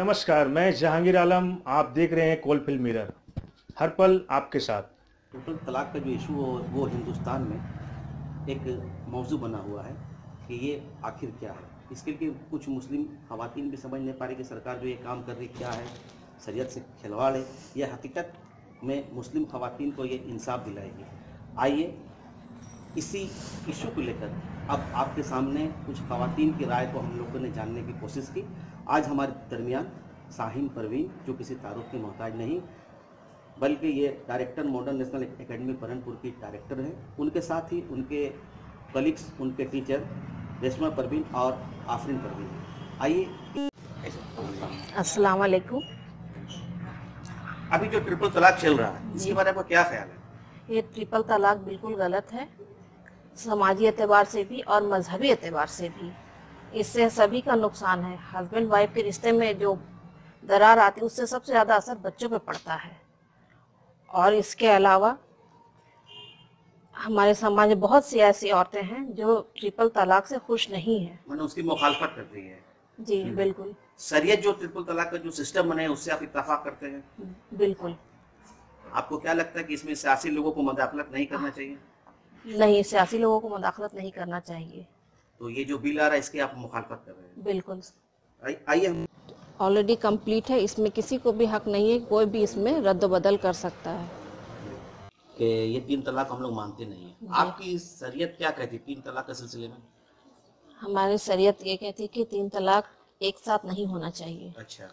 नमस्कार, मैं जहांगीर आलम। आप देख रहे हैं कोलफील्ड मिरर, हर पल आपके साथ। ट्रिपल तलाक का जो इशू हो वो हिंदुस्तान में एक मौजू बना हुआ है कि ये आखिर क्या है। इसके लिए कुछ मुस्लिम ख़वातीन भी समझ नहीं पा रही कि सरकार जो ये काम कर रही क्या है, शरीयत से खिलवाड़ है या हकीकत में मुस्लिम ख़वातीन को ये इंसाफ दिलाएगी। आइए इसी इशू को लेकर अब आपके सामने कुछ ख़वातीन की राय को हम लोगों ने जानने की कोशिश की। आज हमारे दरमियान शाहीन परवीन, जो किसी तारुफ के मोहताज नहीं बल्कि ये डायरेक्टर मॉडर्न नेशनल एकेडमी परनपुर की डायरेक्टर हैं। उनके साथ ही उनके कलीग्स, उनके टीचर रेशमा परवीन और आफरीन परवीन। आइए। अस्सलाम वालेकुम। अभी जो ट्रिपल तलाक चल रहा है इसके बारे में क्या ख्याल है? ये ट्रिपल तलाक बिल्कुल गलत है, समाजी एतबार से भी और मजहबी एतबार से भी। इससे सभी का नुकसान है। हस्बैंड वाइफ के रिश्ते में जो दरार आती है उससे सबसे ज़्यादा असर बच्चों पे पड़ता है। और इसके अलावा हमारे समाज में बहुत सी ऐसी औरतें हैं जो ट्रिपल तलाक से खुश नहीं है, मैंने उसकी मुखालफत कर रही है। जी बिल्कुल। शरीयत जो ट्रिपल तलाक का जो सिस्टम बने उससे आप इत्तेफाक करते हैं? बिल्कुल। आपको क्या लगता है कि इसमें सियासी लोगों को मदाखलत नहीं करना चाहिए? नहीं, सियासी लोगों को मुदाखलत नहीं करना चाहिए। तो ये जो बिल आ रहा है इसकी आप मुखालफत कर रहे हैं? बिल्कुल। आइए हम ऑलरेडी कंप्लीट है, इसमें किसी को भी हक नहीं है, कोई भी इसमें रद्द बदल कर सकता है। कि ये 3 तलाक हम लोग मानते नहीं है। आपकी शरीयत क्या कहती है 3 तलाक के सिलसिले में? हमारी शरीयत ये कहती है कि 3 तलाक एक साथ नहीं होना चाहिए। अच्छा।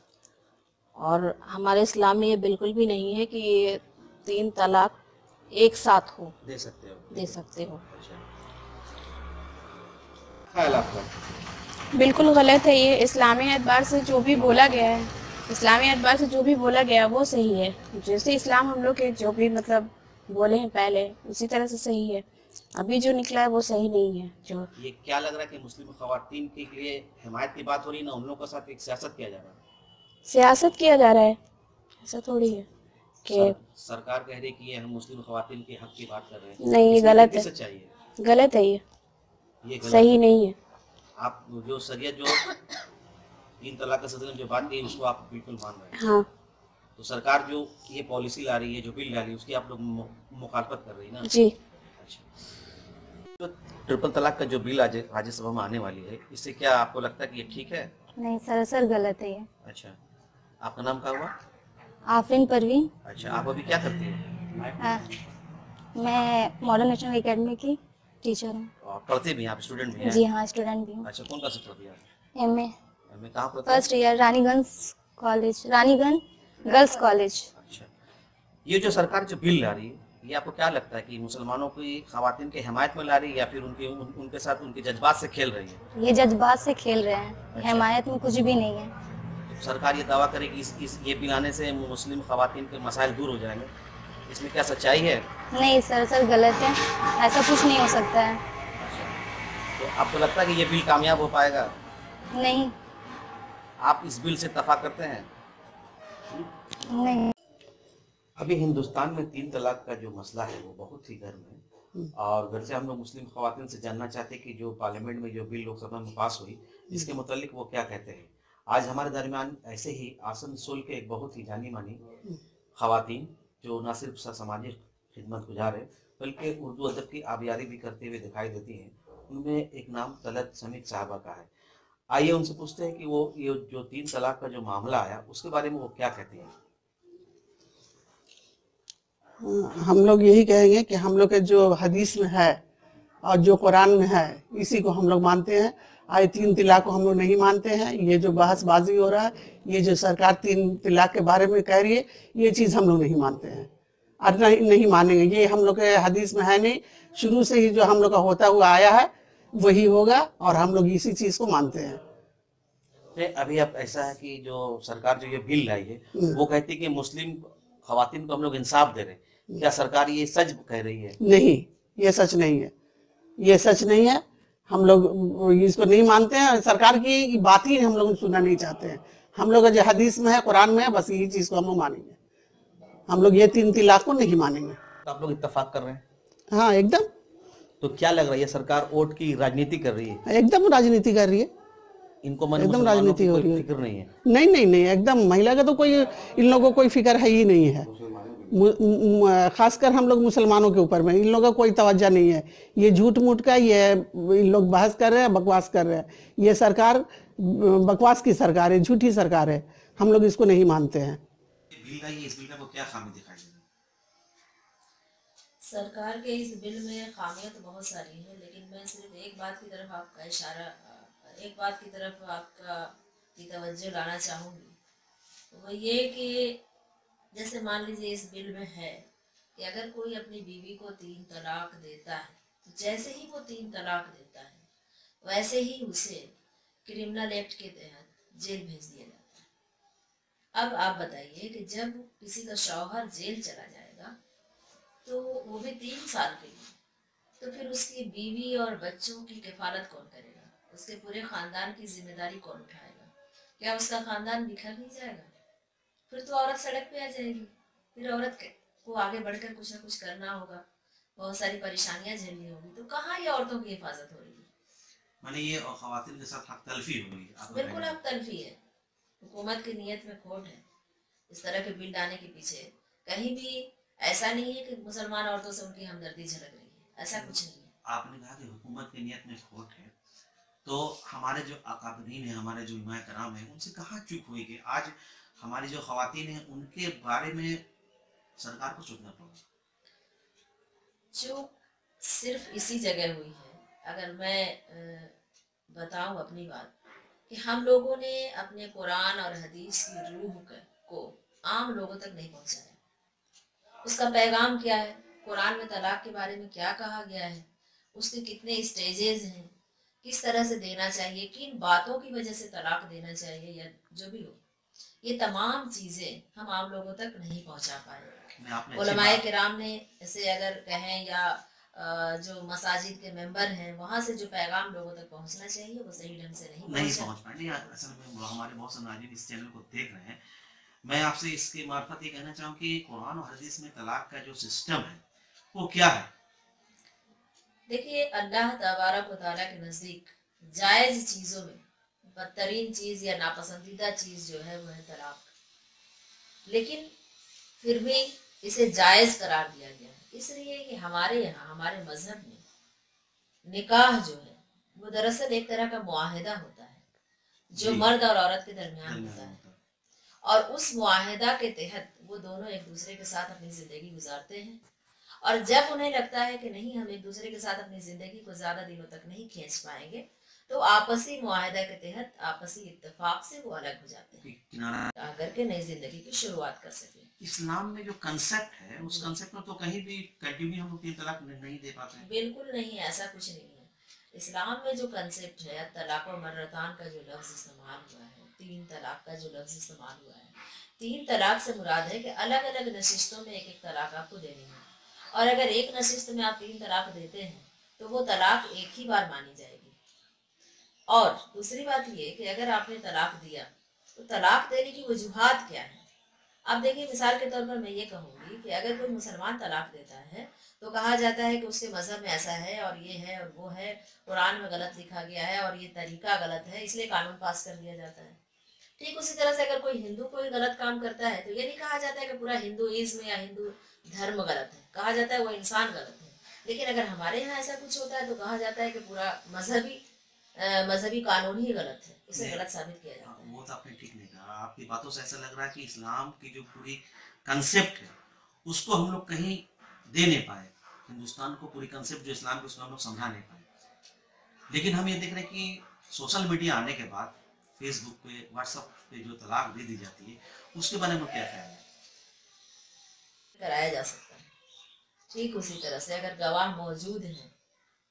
और हमारे इस्लाम में ये बिल्कुल भी नहीं है कि ये 3 तलाक एक साथ हो। दे सकते हो? दे सकते हो। अच्छा। ख्याल आपका? बिल्कुल गलत है। ये इस्लामी एतबार से जो भी बोला गया है, इस्लामी एतबार से जो भी बोला गया वो सही है। जैसे इस्लाम हम लोग के जो भी मतलब बोले हैं पहले उसी तरह से सही है। अभी जो निकला है वो सही नहीं है। जो ये क्या लग रहा है कि मुस्लिम ख़वातीन के लिए हिमायत की बात हो रही है ना, उन लोगों के साथ एक सियासत किया जा रहा है। सियासत किया जा रहा है, ऐसा थोड़ी है कि सरकार कह रही है कि ये हम मुस्लिम ख़वातीन के हक की बात कर रहे हैं। नहीं, ये गलत है। सच्चाई है? गलत है, ये सही नहीं है। आप जो शरीयत जो 3 तलाक के सिलसिले में जो बात की उसको आप बिल्कुल मान रहे हैं? हाँ तो सरकार जो ये पॉलिसी ला रही है, जो बिल ला रही है, उसकी आप लोग मुखालफत कर रही है ना? जी। अच्छा। तो ट्रिपल तलाक का जो बिल आज राज्यसभा में आने वाली है, इससे क्या आपको लगता है कि ये ठीक है? नहीं, सरासर गलत है ये। अच्छा। आपका नाम क्या हुआ? आफरीन परवीन। अच्छा। आप अभी क्या करती हैं? मैं मॉडर्न नेशनल एकेडमी की टीचर हूँ। और पढ़ते भी हैं आप? स्टूडेंट भी हैं? जी हाँ, स्टूडेंट भी हूँ। अच्छा। कौन क्लास पढ़ती हैं? एमए एमए कहाँ पढ़ते हैं? First year, Raniganj college, Raniganj girls college. अच्छा। ये जो सरकार जो बिल ला रही है ये आपको क्या लगता है कि मुसलमानों की ख़वातीन की हिमायत में ला रही है या फिर उनके साथ उनके जज्बात से खेल रही है? ये जज्बात से खेल रहे हैं। अच्छा। हिमायत में कुछ भी नहीं है। तो सरकार ये दावा करे कि ये बिल आने से मुस्लिम ख़वातीन के मसाइल दूर हो जाएंगे, इसमें क्या सच्चाई है? नहीं, सरासर गलत है, ऐसा कुछ नहीं हो सकता है। तो आपको लगता है कि ये बिल कामयाब हो पाएगा? नहीं। आप इस बिल से इत्तेफाक करते हैं? नहीं। अभी हिंदुस्तान में 3 तलाक का जो मसला है वो बहुत ही गर्म है और घर से हम लोग मुस्लिम ख़वातीन से जानना चाहते हैं कि जो पार्लियामेंट में जो बिल लोकसभा में पास हुई इसके मुतालिक वो क्या कहते हैं। आज हमारे दरमियान ऐसे ही आसनसोल के एक बहुत ही जानी मानी ख़वातीन जो न सिर्फ सामाजिक खिदमत गुजार है बल्कि उर्दू अदब की आबियारी भी करते हुए दिखाई देती हैं। उनमें एक नाम तलत समीत साहबा का है। आइए उनसे पूछते हैं कि वो ये जो 3 तलाक का जो मामला आया उसके बारे में वो क्या कहती हैं। हम लोग यही कहेंगे कि हम लोग के जो हदीस में है और जो कुरान में है इसी को हम लोग मानते हैं। आज 3 तलाक को हम लोग नहीं मानते हैं। ये जो बहसबाजी हो रहा है, ये जो सरकार 3 तलाक के बारे में कह रही है, ये चीज़ हम लोग नहीं मानते हैं और नहीं मानेंगे। ये हम लोग के हदीस में है नहीं। शुरू से ही जो हम लोग का होता हुआ आया है वही होगा और हम लोग इसी चीज़ को मानते हैं। अभी अब ऐसा है कि जो सरकार जो ये बिल लाई है वो कहती है कि मुस्लिम ख़वातीन को हम लोग इंसाफ दे रहे हैं। क्या सरकार ये सच कह रही है? नहीं, ये सच नहीं है। ये सच नहीं है। हम लोग इसको नहीं मानते हैं। सरकार की बात ही हम लोग सुनना नहीं चाहते हैं। हम लोग जो हदीस में है, कुरान में है, बस यही चीज़ को हम लोग मानेंगे। हम लोग ये 3 तलाक को नहीं मानेंगे। तो आप लोग इत्तेफाक कर रहे हैं? हाँ, एकदम। तो क्या लग रहा है ये सरकार वोट की राजनीति कर रही है? एकदम राजनीति कर रही है। इनको मन एकदम मुसलमानों राजनीति की हो कोई रही है। फिक्र नहीं है। नहीं नहीं नहीं, एकदम महिला का तो कोई, इन लोगों को कोई फिक्र है ही नहीं है। खासकर हम लोग मुसलमानों के ऊपर में इन लोगों का कोई तवज्जो नहीं है। ये झूठ मूठ का ये इन लोग बहस कर रहे हैं, बकवास कर रहे हैं। ये सरकार बकवास की सरकार है, झूठी सरकार है, हम लोग इसको नहीं मानते हैं। इस बिल का क्या खामी दिखाई दे रहा है? सरकार के इस बिल में खामियां तो बहुत सारी हैं, लेकिन मैं सिर्फ एक बात की तरफ आपका की तवज्जो लाना चाहूँगी। वो ये कि जैसे मान लीजिए इस बिल में है कि अगर कोई अपनी बीवी को 3 तलाक देता है, तो जैसे ही वो 3 तलाक देता है वैसे ही उसे क्रिमिनल एक्ट के तहत जेल भेज दिया जाता है। अब आप बताइए कि जब किसी का शौहर जेल चला जाएगा तो वो भी 3 साल के लिए, तो फिर उसकी बीवी और बच्चों की किफालत कौन करेगा? उसके पूरे खानदान की जिम्मेदारी कौन उठाएगा? क्या उसका खानदान बिखर नहीं जाएगा? फिर तो औरत सड़क पे आ जाएगी। फिर औरत को आगे बढ़कर कुछ ना कुछ करना होगा, बहुत सारी परेशानियां झेलनी होगी। तो कहाँ ये औरतों की हिफाजत हो रही है? माने ये खवातीन के साथ हक तलफी हो रही है। बिल्कुल हक तलफी है। हुकूमत की नीयत में खोट है इस तरह के बिल लाने के पीछे। कहीं भी ऐसा नहीं है कि मुसलमान औरतों से उनकी हमदर्दी झलक रही है, ऐसा कुछ नहीं है। आपने कहा कि हुकूमत की नीयत में खोट है, तो हमारे जो अकाबरीन है, हमारे जो इमाम कराम है, उनसे कहाँ चूक हुई कि आज हमारी जो खवातीन है उनके बारे में सरकार को सोचना पड़ा? चूक सिर्फ इसी जगह हुई है, अगर मैं बताऊं अपनी बात, कि हम लोगों ने अपने कुरान और हदीस की रूह को आम लोगों तक नहीं पहुंचाया। उसका पैगाम क्या है, कुरान में तलाक के बारे में क्या कहा गया है, उसके कितने स्टेजेस हैं, किस तरह से देना चाहिए, किन बातों की वजह से तलाक देना चाहिए या जो भी हो, ये तमाम चीजें हम आम लोगों तक नहीं पहुंचा पाए। उलमाए किराम ने ऐसे अगर कहें या जो मसाजिद के मेंबर हैं वहां से जो पैगाम लोगों तक पहुंचना चाहिए वो सही ढंग से नहीं पहुंच पाए। असल में हमारे बहुत से नाज़रीन इस चैनल को देख रहे हैं। मैं आपसे इसके मार्फत ये कहना चाहूँ कि कुरान और हदीस में तलाक का जो सिस्टम है वो क्या है? देखिए, अल्लाह तबारक व तआला के नजदीक जायज चीजों में बदतरीन चीज या नापसंदीदा चीज जो है वो है तलाक, लेकिन फिर भी इसे जायज करार दिया गया है, इसलिए कि हमारे यहाँ हमारे मजहब में निकाह जो है वो दरअसल एक तरह का मुआहिदा होता है जो मर्द और औरत के दरमियान होता है, और उस मुआहिदा के तहत वो दोनों एक दूसरे के साथ अपनी जिंदगी गुजारते हैं। और जब उन्हें लगता है कि नहीं, हम एक दूसरे के साथ अपनी जिंदगी को ज्यादा दिनों तक नहीं खींच पाएंगे, तो आपसी मुआहिदा के तहत आपसी इत्तेफाक से वो अलग हो जाते हैं करके नई जिंदगी की शुरुआत कर सके। इस्लाम में जो कंसेप्ट है उस कंसेप्ट में तो कहीं भी कंटिन्यू हम 3 तलाक नहीं दे पाते हैं। बिल्कुल नहीं, ऐसा कुछ नहीं है। इस्लाम में जो कंसेप्ट है, तलाक व मर्रतान का जो लफ्ज इस्तेमाल हुआ है, 3 तलाक का जो लफ्ज इस्तेमाल हुआ है, 3 तलाक से मुराद है कि अलग अलग नशिस्तों में एक एक तलाक आपको देनी है, और अगर एक नशिस्त में आप 3 तलाक देते हैं तो वो तलाक एक ही बार मानी जाएगी। और दूसरी बात ये कि अगर आपने तलाक दिया तो तलाक देने की वजूहात क्या है। अब देखिए, मिसाल के तौर पर मैं ये कहूँगी कि अगर कोई मुसलमान तलाक देता है तो कहा जाता है कि उसके मजहब में ऐसा है और ये है और वो है, कुरान में गलत लिखा गया है और ये तरीका गलत है, इसलिए कानून पास कर दिया जाता है। ठीक उसी तरह से अगर कोई हिंदू कोई गलत काम करता है तो ये नहीं कहा जाता है कि पूरा हिंदुइज्म या हिंदू धर्म गलत है, कहा जाता है वो इंसान गलत है। लेकिन अगर हमारे यहाँ ऐसा कुछ होता है तो कहा जाता है कि पूरा मजहबी कानून ही गलत है, इसे गलत साबित किया जाता है। वो तो आपने ठीक नहीं कहा। आपकी बातों से ऐसा लग रहा है कि इस्लाम की जो पूरी कंसेप्ट है उसको हम लोग कहीं दे नहीं पाए, हिंदुस्तान को पूरी कंसेप्ट जो इस्लाम की उसको हम लोग समझा नहीं पाए। लेकिन हम ये देख रहे हैं कि सोशल मीडिया आने के बाद फेसबुक पे, व्हाट्सएप पे जो तलाक दे दी जाती है उसके बारे में क्या ख्याल है? कराया जा सकता है। ठीक उसी तरह से अगर गवाह मौजूद हैं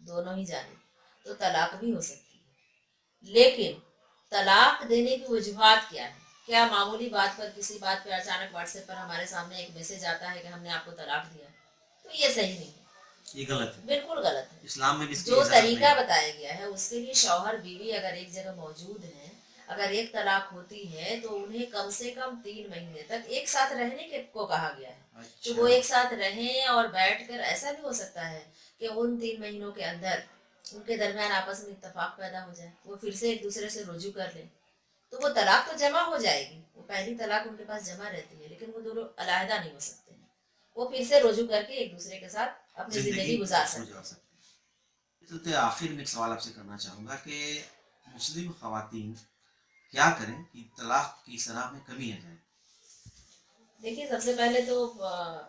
दोनों ही जाने तो तलाक भी हो सकती है। लेकिन तलाक देने की वजूहात क्या है? क्या मामूली बात पर, किसी बात पर अचानक व्हाट्सएप पर हमारे सामने एक मैसेज आता है कि हमने आपको तलाक दिया, तो ये सही नहीं है, ये गलत है, बिल्कुल गलत है। इस्लाम में जो तरीका बताया गया है उसके लिए शौहर बीवी अगर एक जगह मौजूद हैं, अगर एक तलाक होती है तो उन्हें कम से कम 3 महीने तक एक साथ रहने के को कहा गया है। अच्छा। तो वो एक साथ रहें और बैठकर, ऐसा भी हो सकता है कि उन 3 महीनों के अंदर ان کے درمیان آپس میں اتفاق پیدا ہو جائے, وہ پھر سے ایک دوسرے سے رجوع کر لیں, تو وہ طلاق تو جمع ہو جائے گی, وہ پہلی طلاق ان کے پاس جمع رہتی ہے, لیکن وہ دونوں علیحدہ نہیں ہو سکتے ہیں, وہ پھر سے رجوع کر کے ایک دوسرے کے ساتھ اپنی زندگی گزار سکتے ہیں. آخر میں ایک سوال آپ سے کرنا چاہوں گا کہ مسلم خواتین کیا کریں کہ طلاق کی شرح میں کمی آ جائے؟ دیکھیے, سب سے پہلے تو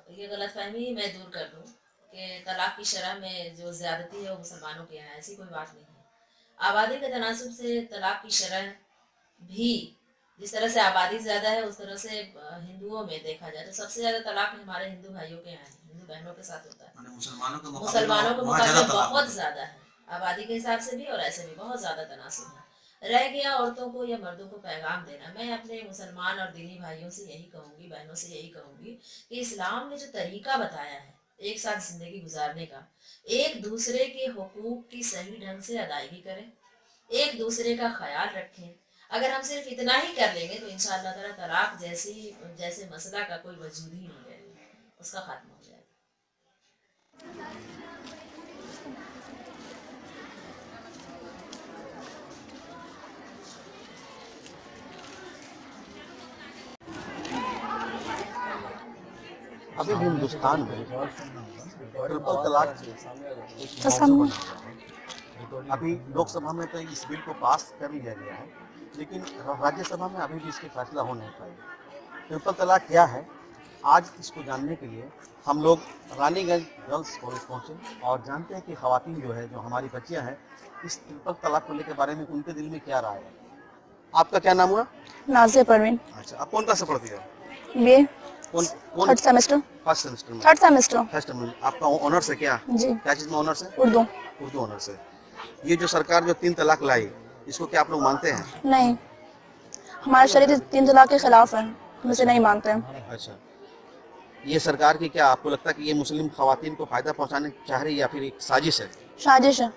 یہ غلط فہمی ہی میں دور کر دوں کہ طلاق کی شرح میں جو زیادتی ہے وہ مسلمانوں کے یہاں, ایسی کوئی بات نہیں ہے. آبادی کے تناسب سے طلاق کی شرح بھی جس طرح سے آبادی زیادہ ہے اس طرح سے ہندوؤں میں دیکھا جائے تو سب سے زیادہ طلاق ہمارے ہندو بھائیوں کے یہاں ہے, ہندو بہنوں کے ساتھ ہوتا ہے. مسلمانوں کے مقابلے بہت زیادہ ہے, آبادی کے حساب سے بھی اور ایسے بھی بہت زیادہ تناسب ہے. رہ گیا عورتوں کو یا مردوں کو پیغام دینا, میں اپنے مسلمان اور دینی بھائیوں سے یہی کہوں گی, بہنوں سے یہی کہوں گی کہ اسلام نے جو طریقہ بتایا ہے ایک ساتھ زندگی گزارنے کا, ایک دوسرے کے حقوق کی صحیح ڈھنگ سے ادائیگی کریں, ایک دوسرے کا خیال رکھیں. اگر ہم صرف اتنا ہی کر لیں گے تو انشاءاللہ تعالیٰ طلاق جیسے مسئلہ کا کوئی وجود ہی نہیں رہے گا, اس کا خاتمہ ہو جائے گا. ابھی بھی ہندوستان میں ٹرپل طلاق ابھی لوک سبھا میں تو اس بل کو پاس کر لیا گیا ہے, لیکن راجیہ سبھا میں ابھی بھی اس کے فیصلہ ہو نہیں پائے. ٹرپل طلاق کیا ہے, آج اس کو جاننے کے لیے ہم لوگ رانی گنج گرلس کالج پہنچے اور جانتے ہیں کہ خواتین جو ہے, جو ہماری بچیاں ہیں, اس ٹرپل طلاق کو لے کے بارے میں ان کے دل میں کیا رائے ہے. آپ کا کیا نام ہوا؟ نازیہ پروین. اچھا, آپ کون کلاس سے پڑھتی ہے؟ B A third semester. First semester میں. Third semester. فرسٹ میں. آپ کا آنرس ہے کیا؟ جی. کیا چیز میں آنرس ہے؟ اردو. اردو آنرس ہے. یہ جو سرکار جو 3 طلاق لائی, اس کو کیا آپ لوگ مانتے ہیں؟ نہیں, ہمارا شریعت 3 طلاق کے خلاف ہے, ہم اسے نہیں مانتے ہیں. اچھا, یہ سرکار کی کیا آپ کو لگتا ہے کہ یہ مسلم خواتین کو فائدہ پہنچانے چاہ رہی ہے یا پھر ایک سازش ہے؟ سازش ہے.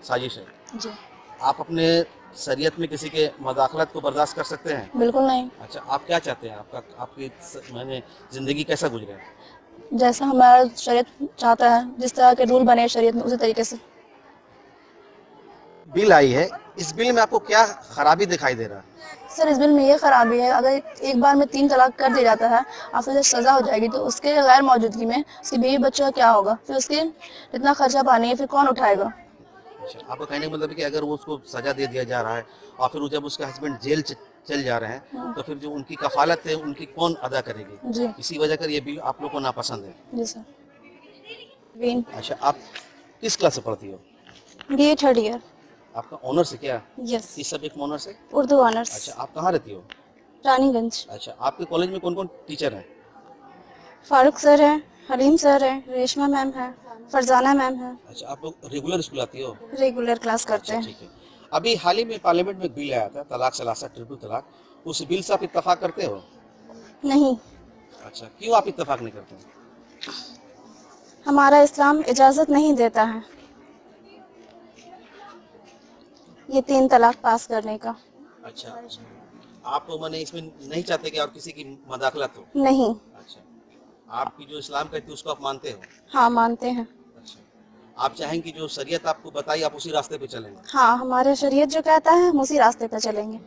سازش ہے. جی. آپ اپنے شریعت میں کسی کے مداخلت کو برداشت کر سکتے ہیں؟ بالکل نہیں. اچھا, آپ کیا چاہتے ہیں, آپ کی زندگی کیسا گزرے؟ جیسا ہمارا شریعت چاہتا ہے, جس طرح کے رول بنے شریعت میں اسی طریقے سے. بل آئی ہے, اس بل میں آپ کو کیا خرابی دکھائی دے رہا ہے؟ سر, اس بل میں یہ خرابی ہے, اگر ایک بار میں 3 طلاق کر دیا جاتا ہے اور پھر سزا ہو جائے گی تو اس کے غیر موجودگی میں اس کی بیوی بچہ کا کیا ہوگا, پھر اس کے اتنا خرچہ پانی ہے پھر کون اٹھائے گا. آپ کا کہنے کا مطلب ہے کہ اگر وہ اس کو سزا دے دیا جا رہا ہے اور پھر جب اس کا ہسبینڈ جیل چل جا رہے ہیں تو پھر جو ان کی کفالت ہے ان کی کون ادا کرے گی؟ جی. اسی وجہ کر یہ بل آپ لوگ کو ناپسند ہے. جی سر. اچھا, آپ کس کلاس سے پڑھتی ہو؟ B A third year. آپ کا آنرس ہے کیا؟ یس. کس سبجیکٹ میں آنرس ہے؟ اردو آنرس. اچھا, آپ کہاں رہتی ہو؟ رانی گنج. اچھا, آپ کے کالج میں کون کون ٹیچر ہیں؟ فاروق سر ہے, حلیم سر ہے, ریشما میم ہے, فرزانہ میم ہے. اچھا, آپ لوگ ریگولر اسکول آتی ہو؟ ریگولر کلاس کرتے ہیں. ٹھیک ہے. ابھی حال ہی میں پارلیمنٹ میں ایک بل آیا تھا, طلاق ثلاثہ ٹرپل طلاق, اس بل سے آپ اتفاق کرتے ہو؟ نہیں. اچھا, کیوں آپ اتفاق نہیں کرتے؟ ہمارا اسلام اجازت نہیں دیتا ہے یہ 3 طلاق پاس کرنے کا. اچھا, آپ اس میں نہیں چاہتے کہ اور کسی کی مداخلت ہو؟ نہیں. اچھا, آپ کی جو اسلام کہتی ہے اس کو آپ مانتے ہو؟ ہاں, مانتے ہیں. اچھا, آپ چاہیں کہ جو شریعت آپ کو بتائی آپ اسی راستے پہ چلیں گے؟ ہاں, ہمارے شریعت جو کہتا ہے ہم اسی راستے پہ چلیں گے.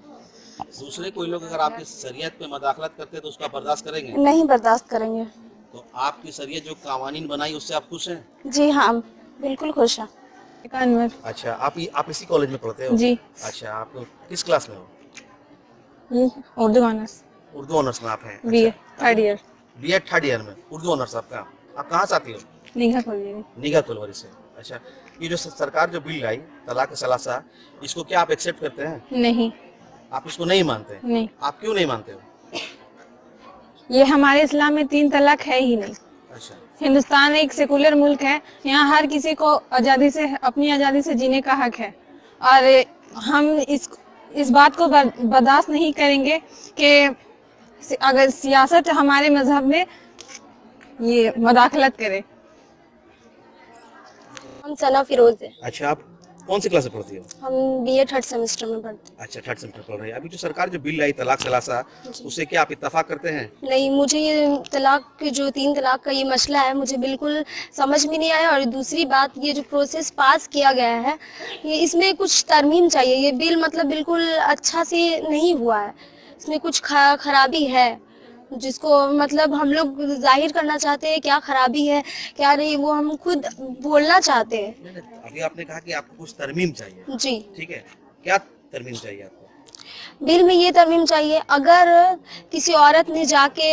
دوسرے کوئی لوگ اگر آپ کی شریعت پہ مداخلت کرتے تو اس کا برداشت کریں گے؟ نہیں برداشت کریں گے. تو آپ کی شریعت جو قوانین بنائی اس سے آپ خوش ہیں؟ جی ہاں, بالکل خوش ہیں. اچھا, آپ اسی کالج میں پڑھتے ہو؟ جی. اچھا, آپ کس کلاس میں ہو؟ اردو آنرس. اردو آنرس میں آپ ہیں؟ B A third year. B Ed third year میں اردو آنرس آپ کا. آپ کہاں سے آتی ہو؟ نیگا کولوری سے. اچھا, یہ جو سرکار جو بل لائی طلاق ثلاثہ, اس کو کیا آپ ایکسیپٹ کرتے ہیں؟ نہیں. آپ اس کو نہیں مانتے؟ نہیں. آپ کیوں نہیں مانتے ہو؟ یہ ہمارے اسلام میں 3 طلاق ہے ہی نہیں. اچھا, ہندوستان ایک سیکولر ملک ہے, یہاں ہر کسی کو آزادی سے اپنی آزادی سے جینے کا حق ہے, اور ہم اس بات کو برداشت نہیں کریں گے کہ اگر سیاست ہمارے مذہب میں یہ مداخلت کرے. اچھا, कौन सी क्लास में पढ़ती हो? हम बीए 3rd सेमेस्टर में पढ़ते अच्छा, 3rd सेमेस्टर पढ़ रही है। अभी जो सरकार जो बिल लाई तलाक सलासा, उससे क्या आप इत्तेफाक करते हैं? हैं। नहीं, मुझे ये तलाक के जो 3 तलाक का ये मसला है मुझे बिल्कुल समझ में नहीं आया। और दूसरी बात, ये जो प्रोसेस पास किया गया है ये इसमें कुछ तरमीम चाहिए। ये बिल मतलब बिल्कुल अच्छा से नहीं हुआ है, इसमें कुछ खराबी है जिसको मतलब हम लोग जाहिर करना चाहते हैं क्या खराबी है क्या नहीं, वो हम खुद बोलना चाहते हैं। अभी आपने कहा कि आपको कुछ तरमीम चाहिए, जी ठीक है, क्या तरमीम चाहिए आपको? बिल में ये तरमीम चाहिए, अगर किसी औरत ने जाके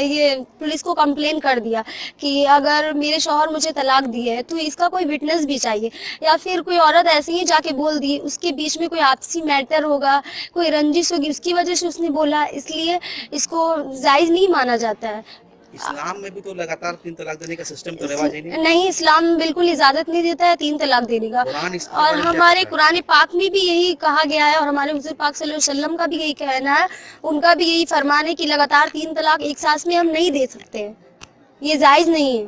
ये पुलिस को कंप्लेन कर दिया कि अगर मेरे शौहर मुझे तलाक दिए है, तो इसका कोई विटनेस भी चाहिए। या फिर कोई औरत ऐसे ही जाके बोल दी, उसके बीच में कोई आपसी मैटर होगा, कोई रंजिश होगी, उसकी वजह से उसने बोला, इसलिए इसको जायज नहीं माना जाता है। इस्लाम में भी तो लगातार 3 तलाक देने का सिस्टम तो रिवाज है नहीं? नहीं, इस्लाम बिल्कुल इजाजत नहीं देता है 3 तलाक देने का। कुरान इसके और बारे में क्या हमारे कहता है? कुरान पाक में भी यही कहा गया है और हमारे हुजूर पाक सल्लल्लाहु अलैहि वसल्लम का भी यही कहना है, उनका भी यही फरमान है कि लगातार 3 तलाक एक सांस में हम नहीं दे सकते हैं, ये जायज नहीं है।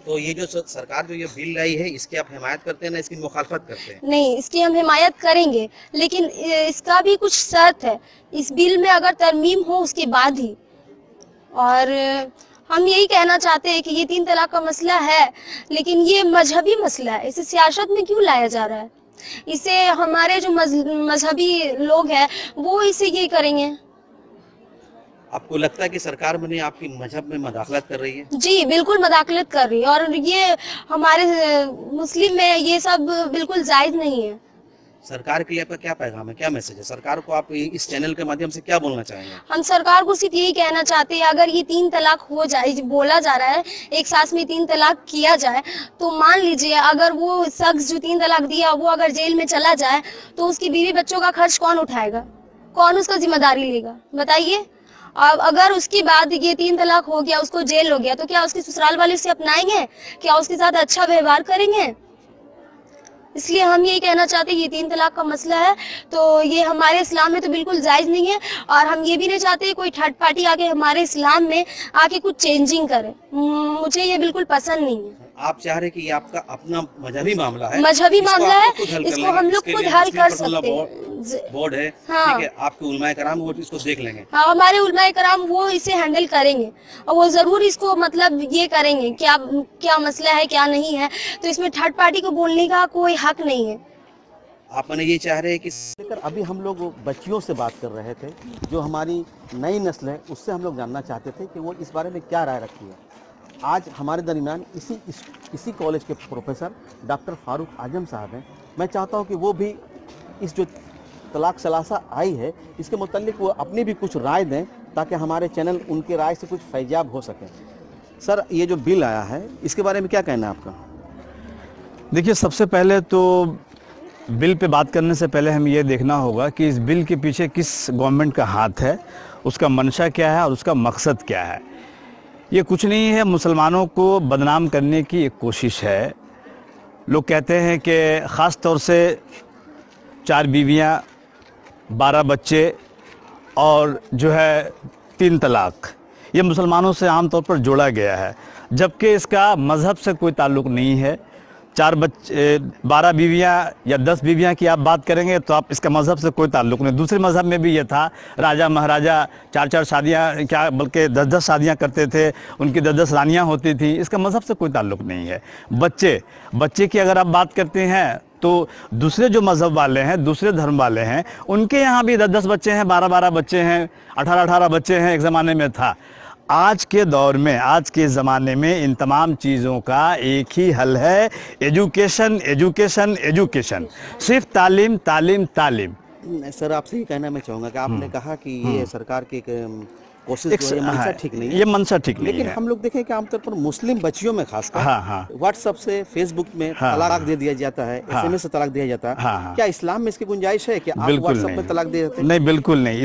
तो ये जो सरकार जो ये बिल लाई है, इसकी आप हिमायत करते हैं ना इसकी मुखालफत करते हैं? नहीं, इसकी हम हिमायत करेंगे, लेकिन इसका भी कुछ शर्त है। इस बिल में अगर तरमीम हो उसके बाद ही। और हम यही कहना चाहते हैं कि ये 3 तलाक का मसला है, लेकिन ये मजहबी मसला है, इसे सियासत में क्यों लाया जा रहा है? इसे हमारे जो मजहबी लोग हैं वो इसे ये करेंगे। आपको लगता है कि सरकार में आपकी मजहब में मदाखलत कर रही है? जी बिल्कुल मदाखलत कर रही है, और ये हमारे मुस्लिम में ये सब बिल्कुल जायज नहीं है। सरकार के लिए आपका क्या पैगाम है, क्या मैसेज है? सरकार को आप इस चैनल के माध्यम से क्या बोलना चाहेंगे? हम सरकार को सिर्फ यही कहना चाहते हैं, अगर ये 3 तलाक हो जाए, बोला जा रहा है एक सांस में 3 तलाक किया जाए, तो मान लीजिए अगर वो शख्स जो 3 तलाक दिया वो अगर जेल में चला जाए, तो उसकी बीवी बच्चों का खर्च कौन उठाएगा, कौन उसका जिम्मेदारी लेगा, बताइए। अब अगर उसके बाद ये 3 तलाक हो गया, उसको जेल हो गया, तो क्या उसके ससुराल वाले उसे अपनाएंगे, क्या उसके साथ अच्छा व्यवहार करेंगे? इसलिए हम यही कहना चाहते हैं, ये 3 तलाक का मसला है तो ये हमारे इस्लाम में तो बिल्कुल जायज नहीं है, और हम ये भी नहीं चाहते कोई थर्ड पार्टी आके हमारे इस्लाम में आके कुछ चेंजिंग करे। मुझे ये बिल्कुल पसंद नहीं है। आप चाह रहे कि ये आपका अपना मजहबी मामला है, मजहबी मामला है, इसको हम लोग खुद हल कर सकते हैं। बोर्ड है, हाँ। ठीक है, आपके उलमाए कराम वो इसको देख लेंगे। हाँ, हमारे उलमाए कराम वो इसे हैंडल करेंगे और वो जरूर इसको मतलब ये करेंगे क्या क्या मसला है क्या नहीं है, तो इसमें थर्ड पार्टी को बोलने का कोई हक नहीं है। आप मैंने ये चाह रहे हैं कि लेकर अभी हम लोग बच्चियों से बात कर रहे थे, जो हमारी नई नस्ल है उससे हम लोग जानना चाहते थे कि वो इस बारे में क्या राय रखती है। आज हमारे दरमियान इसी कॉलेज के प्रोफेसर डॉक्टर फारूक आजम साहब हैं। मैं चाहता हूं कि वो भी इस जो तलाक सलासा आई है इसके मुताल्लिक वो अपनी भी कुछ राय दें, ताकि हमारे चैनल उनके राय से कुछ फैजाब हो सके। सर, ये जो बिल आया है इसके बारे में क्या कहना है आपका? देखिए, सबसे पहले तो बिल पे बात करने से पहले हमें ये देखना होगा कि इस बिल के पीछे किस गवर्नमेंट का हाथ है, उसका मंशा क्या है और उसका मकसद क्या है। ये कुछ नहीं है, मुसलमानों को बदनाम करने की एक कोशिश है। लोग कहते हैं कि ख़ास तौर से 4 बीवियां, 12 बच्चे और जो है 3 तलाक, ये मुसलमानों से आम तौर पर जोड़ा गया है, जबकि इसका मज़हब से कोई ताल्लुक़ नहीं है। 4 बच्चे, 12 बीवियां या 10 बीवियां की आप बात करेंगे तो आप इसका मज़हब से कोई ताल्लुक़ नहीं। दूसरे मज़हब में भी ये था, राजा महाराजा 4-4 शादियां, क्या बल्कि 10-10 शादियां करते थे, उनकी 10-10 रानियां होती थी। इसका मज़हब से कोई ताल्लुक़ नहीं है। बच्चे की अगर आप बात करते हैं तो दूसरे जो मज़हब वाले हैं, दूसरे धर्म वाले हैं, उनके यहाँ भी 10-10 बच्चे हैं, 12-12 बच्चे हैं, 18-18 बच्चे हैं, एक ज़माने में था। आज के दौर में, आज के ज़माने में इन तमाम चीज़ों का एक ही हल है, एजुकेशन, एजुकेशन, एजुकेशन। सिर्फ तालीम, तालीम, तालीम। सर, आपसे ये कहना मैं चाहूँगा कि आपने कहा कि ये सरकार की कोशिश जो है मंशा ठीक नहीं है, ये मंशा ठीक नहीं है। लेकिन हम लोग देखें कि आमतौर पर मुस्लिम बच्चियों में खासकर व्हाट्सएप से, फेसबुक में तलाक दे दिया जाता है, SMS से तलाक दिया जाता है। क्या इस्लाम में इसकी गुंजाइश है कि आप व्हाट्सएप में तलाक दे देते हैं? नहीं, बिल्कुल नहीं।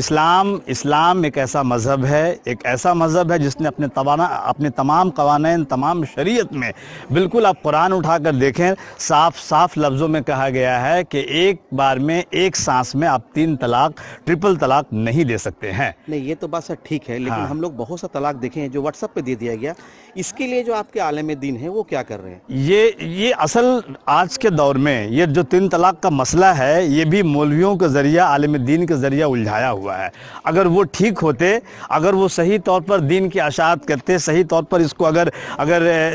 इस्लाम एक ऐसा मजहब है, एक ऐसा मजहब है जिसने अपने तमाम कवानीन, तमाम शरीयत में, बिल्कुल आप कुरान उठाकर देखें, साफ साफ लफ्जों में कहा गया है कि एक बार में, एक सांस में आप 3 तलाक, ट्रिपल तलाक नहीं दे सकते हैं। नहीं, ये तो बात सर ठीक है, है, लेकिन हाँ। हम लोग बहुत सा तलाक देखे हैं जो व्हाट्सएप पे दे दिया गया। इसके लिए जो आपके आलिम दीन है वो क्या कर रहे हैं? ये असल आज के दौर में ये जो 3 तलाक का मसला है, ये भी मौलवियों के ज़रिया, आलिम दीन के ज़रिया उलझाया हुआ है। अगर वो ठीक होते, अगर वो सही तौर पर दीन की अशात करते, सही तौर पर इसको अगर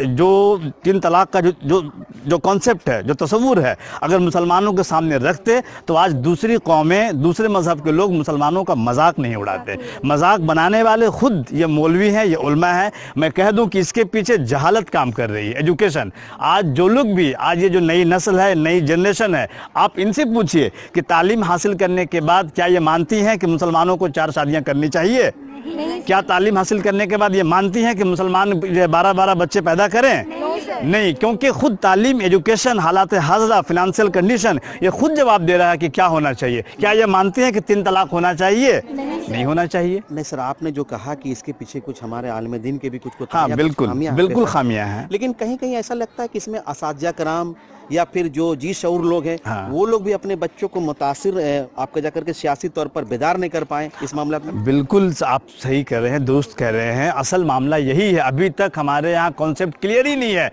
जो 3 तलाक का जो कॉन्सेप्ट है, जो तस्वुर है, अगर मुसलमानों के सामने रखते, तो आज दूसरी कौमें, दूसरे मज़हब के लोग मुसलमानों का मजाक नहीं उड़ाते। मजाक बनाने वाले खुद ये मौलवी हैं, ये उलमा है। मैं कह दूं कि इसके पीछे जहालत काम कर रही है, एजुकेशन। आज जो लोग भी, आज ये जो नई नस्ल है, नई जनरेशन है, आप इनसे पूछिए कि तालीम हासिल करने के बाद क्या ये मानती हैं कि मुसलमानों को 4 शादियां करनी चाहिए? क्या तालीम हासिल करने के बाद ये मानती हैं कि मुसलमान 12-12 बच्चे पैदा करें? नहीं, क्योंकि खुद तालीम, एजुकेशन, हालात हाज़िरा, फिनेंशियल कंडीशन, ये खुद जवाब दे रहा है कि क्या होना चाहिए। क्या ये मानते हैं कि 3 तलाक होना चाहिए? नहीं होना चाहिए। नहीं सर, आपने जो कहा कि इसके पीछे कुछ हमारे आलिम दीन के भी कुछ हाँ, बिल्कुल खामियां हैं, लेकिन कहीं कहीं ऐसा लगता है कि इसमें असातिज़ा कराम या फिर जो जी शऊर लोग हैं, हाँ। वो लोग भी अपने बच्चों को मुतासिर आपका जाकर के सियासी तौर पर बेदार नहीं कर पाए इस मामला में। बिल्कुल आप सही कह रहे हैं, दुरुस्त कह रहे हैं। असल मामला यही है, अभी तक हमारे यहाँ कॉन्सेप्ट क्लियर ही नहीं है।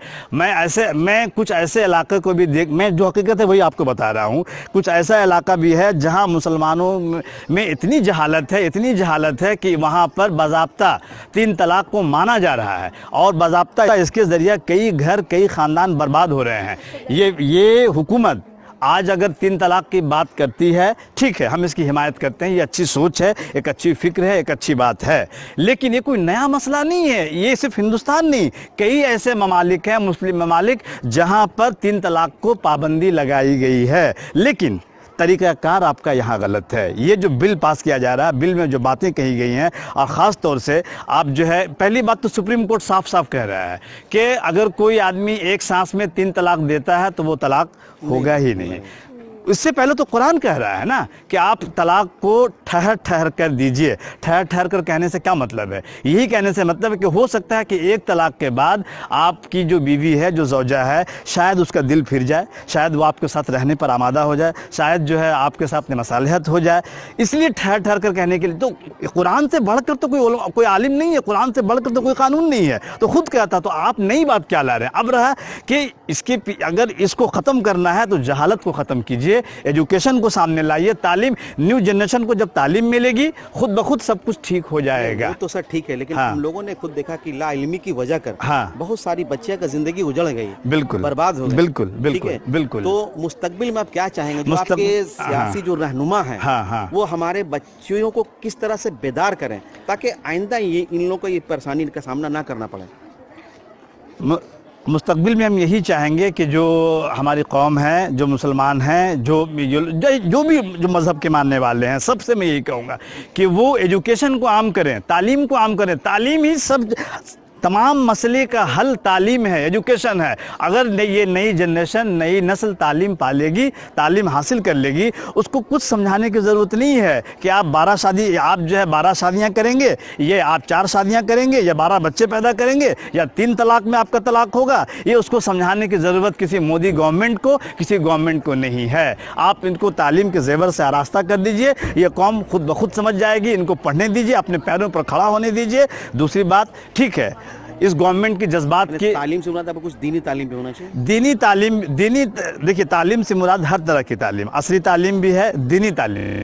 मैं कुछ ऐसे इलाके को भी मैं जो हकीकत है वही आपको बता रहा हूँ। कुछ ऐसा इलाका भी है जहाँ मुसलमानों में इतनी जहालत है कि वहाँ पर बाज़ाब्ता 3 तलाक को माना जा रहा है, और बाज़ाब्ता इसके ज़रिए कई घर, कई ख़ानदान बर्बाद हो रहे हैं। ये हुकूमत आज अगर 3 तलाक की बात करती है, ठीक है, हम इसकी हिमायत करते हैं, ये अच्छी सोच है, एक अच्छी फिक्र है, एक अच्छी बात है, लेकिन ये कोई नया मसला नहीं है। ये सिर्फ हिंदुस्तान नहीं, कई ऐसे ममालिक हैं, मुस्लिम ममालिक, जहां पर 3 तलाक को पाबंदी लगाई गई है, लेकिन तरीक़ाकार आपका यहाँ गलत है। ये जो बिल पास किया जा रहा है, बिल में जो बातें कही गई हैं, और ख़ास तौर से आप जो है, पहली बात तो सुप्रीम कोर्ट साफ साफ कह रहा है कि अगर कोई आदमी एक सांस में 3 तलाक देता है तो वो तलाक होगा ही नहीं। इससे पहले तो कुरान कह रहा है ना कि आप तलाक को ठहर ठहर कर दीजिए। ठहर ठहर कर कहने से क्या मतलब है? यही कहने से मतलब है कि हो सकता है कि एक तलाक के बाद आपकी जो बीवी है, जो ज़ौजा है, शायद उसका दिल फिर जाए, शायद वो आपके साथ रहने पर आमादा हो जाए, शायद जो है आपके साथ मसालहत हो जाए। इसलिए ठहर ठहर कर कहने के लिए तो कुरान से बढ़कर तो कोई आलिम नहीं है, कुरान से बढ़कर तो कोई कानून नहीं है, तो खुद कहता। तो आप नई बात क्या ला रहे हैं? अब रहा कि इसके अगर इसको ख़त्म करना है तो जहालत को ख़त्म कीजिए, एजुकेशन को सामने लाइए, तालीम, न्यू जनरेशन को जब तालीम मिलेगी, खुद ब खुद सब कुछ ठीक हो जाएगा। वो तो सर ठीक है, लेकिन हाँ। हम लोगों ने खुद देखा कि ला इल्मी की वजह कर हाँ। बहुत सारी बच्चियों का जिंदगी उजड़ गई, बिल्कुल बर्बाद हो गई। बिल्कुल ठीक बिल्कुल है? बिल्कुल। तो मुस्तकबिल में आप क्या चाहेंगे, जो आपके सियासी जो रहनुमा हैं, हाँ। वो हमारे बच्चियों को किस तरह से बेदार करें ताकि आइंदा इन लोगों को ये परेशानी का सामना ना करना पड़े? मुस्तकबिल में हम यही चाहेंगे कि जो हमारी कौम है, जो मुसलमान हैं, जो भी जो मज़हब के मानने वाले हैं, सबसे मैं यही कहूँगा कि वो एजुकेशन को आम करें, तालीम को आम करें। तालीम ही सब, तमाम मसले का हल तालीम है, एजुकेशन है। अगर ये नई जनरेशन, नई नस्ल तालीम पालेगी, तालीम हासिल कर लेगी, उसको कुछ समझाने की ज़रूरत नहीं है कि आप 12 शादियाँ करेंगे, ये आप 4 शादियाँ करेंगे, या 12 बच्चे पैदा करेंगे, या 3 तलाक में आपका तलाक होगा। ये उसको समझाने की ज़रूरत किसी मोदी गवर्नमेंट को, किसी गवर्नमेंट को नहीं है। आप इनको तालीम के ज़ेवर से आरास्ता कर दीजिए, ये कौम खुद ब खुद समझ जाएगी। इनको पढ़ने दीजिए, अपने पैरों पर खड़ा होने दीजिए। दूसरी बात, ठीक है, इस गवर्नमेंट की जज्बात की तालीम से मुराद आपको कुछ दीनी तालीम भी होना चाहिए। देखिए, तालीम से मुराद हर तरह की तालीम, असली तालीम भी है, दीनी तालीम,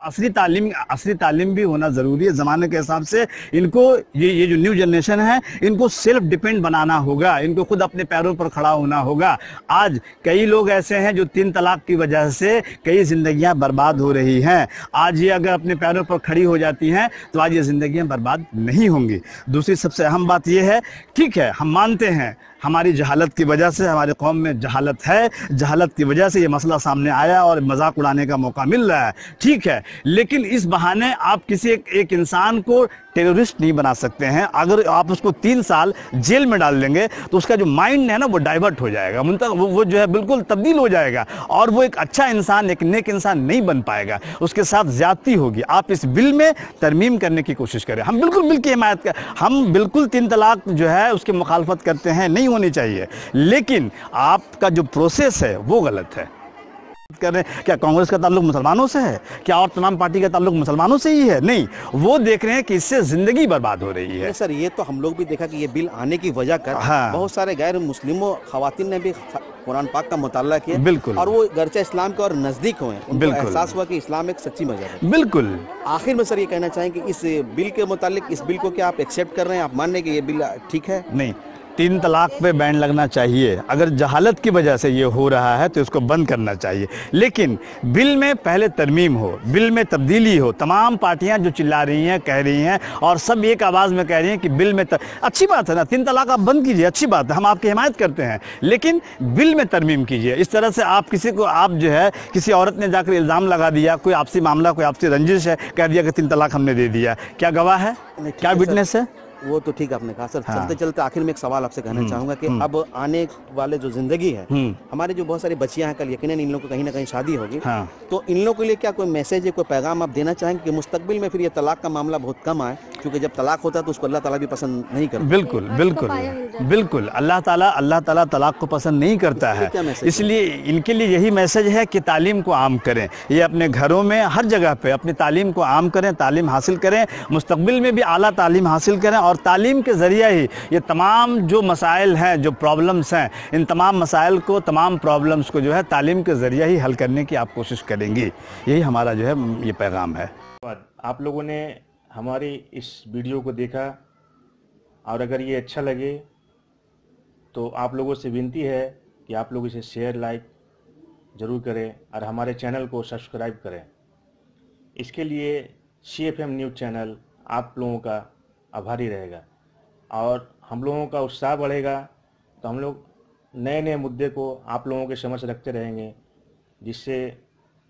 असली तालीम भी होना ज़रूरी है। ज़माने के हिसाब से इनको ये जो न्यू जनरेशन है, इनको सेल्फ डिपेंड बनाना होगा, इनको खुद अपने पैरों पर खड़ा होना होगा। आज कई लोग ऐसे हैं जो 3 तलाक की वजह से कई ज़िंदगियाँ बर्बाद हो रही हैं। आज ये अगर अपने पैरों पर खड़ी हो जाती हैं तो आज ये ज़िंदगियाँ बर्बाद नहीं होंगी। दूसरी सबसे अहम बात यह है, ठीक है, हम मानते हैं हमारी जहालत की वजह से, हमारे कौम में जहालत है, जहालत की वजह से ये मसला सामने आया और मजाक उड़ाने का मौका मिल रहा है, ठीक है, लेकिन इस बहाने आप किसी एक इंसान को टेररिस्ट नहीं बना सकते हैं। अगर आप उसको 3 साल जेल में डाल देंगे तो उसका जो माइंड है ना, वो डाइवर्ट हो जाएगा, वो जो है बिल्कुल तब्दील हो जाएगा, और वो एक अच्छा इंसान, एक नेक इंसान नहीं बन पाएगा, उसके साथ ज्यादती होगी। आप इस बिल में तरमीम करने की कोशिश करें। हम बिल्कुल बिल की हिमायत कर, हम बिल्कुल 3 तलाक जो है उसकी मुखालफत करते हैं, नहीं होनी चाहिए, लेकिन आपका जो प्रोसेस है वो गलत है। कर रहे हैं क्या कांग्रेस का ताल्लुक मुसलमानों से है, क्या और तमाम पार्टी का ताल्लुक मुसलमानों से ही है? नहीं, वो देख रहे हैं कि इससे जिंदगी बर्बाद हो रही है। नहीं सर, ये तो हम लोग भी देखा कि ये बिल आने की वजह कर हाँ। बहुत सारे गैर मुस्लिमों खवातीन ने भी कुरान पाक का मुताला किया, बिल्कुल। और वो गर्चा इस्लाम के और नजदीक हुए, उनको बिल्कुल। एहसास हुआ कि इस्लाम एक सच्ची मजहब है। बिल्कुल। आखिर में सर ये कहना चाहेंगे कि इस बिल के मुतालिक, इस बिल को क्या आप एक्सेप्ट कर रहे हैं, आप मान रहे हैं कि ये बिल ठीक है? नहीं, 3 तलाक पे बैन लगना चाहिए। अगर जहालत की वजह से ये हो रहा है तो इसको बंद करना चाहिए, लेकिन बिल में पहले तरमीम हो, बिल में तब्दीली हो। तमाम पार्टियां जो चिल्ला रही हैं, कह रही हैं, और सब एक आवाज़ में कह रही हैं कि बिल में अच्छी बात है ना, 3 तलाक आप बंद कीजिए, अच्छी बात है, हम आपकी हिमायत करते हैं, लेकिन बिल में तरमीम कीजिए। इस तरह से आप किसी को, आप जो है, किसी औरत ने जाकर इल्ज़ाम लगा दिया, कोई आपसी मामला, कोई आपसी रंजिश है, कह दिया कि 3 तलाक हमने दे दिया, क्या गवाह है, क्या विटनेस है? वो तो ठीक आपने कहा सर। हाँ। चलते चलते आखिर में एक सवाल आपसे कहना चाहूंगा कि अब आने वाले जो जिंदगी है, हमारी जो बहुत सारी बच्चियां हैं, कल यकीनन इन लोगों को कहीं ना कहीं शादी होगी, हाँ। तो इन लोगों के लिए क्या कोई मैसेज है, कोई पैगाम आप देना चाहेंगे कि मुस्तकबिल में फिर ये तलाक का मामला बहुत कम आए, क्योंकि जब तलाक होता है तो उसको अल्लाह ताला भी पसंद नहीं करता। बिल्कुल बिल्कुल बिल्कुल, अल्लाह ताला तलाक को पसंद नहीं करता है। इसलिए इनके लिए यही मैसेज है कि तालीम को आम करें, ये अपने घरों में हर जगह पे अपनी तालीम को आम करें, तालीम हासिल करें, मुस्तकबिल में भी आला तालीम हासिल करें, और तालीम के ज़रिए ही ये तमाम जो मसाइल हैं, जो प्रॉब्लम्स हैं, इन तमाम मसाइल को, तमाम प्रॉब्लम्स को जो है तालीम के ज़रिए ही हल करने की आप कोशिश करेंगे। यही हमारा जो है ये पैगाम है। आप लोगों ने हमारी इस वीडियो को देखा, और अगर ये अच्छा लगे तो आप लोगों से विनती है कि आप लोग इसे शेयर, लाइक ज़रूर करें, और हमारे चैनल को सब्सक्राइब करें। इसके लिए CFM न्यूज़ चैनल आप लोगों का आभारी रहेगा, और हम लोगों का उत्साह बढ़ेगा, तो हम लोग नए नए मुद्दे को आप लोगों के समक्ष रखते रहेंगे, जिससे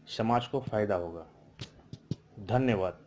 समाज को फ़ायदा होगा। धन्यवाद।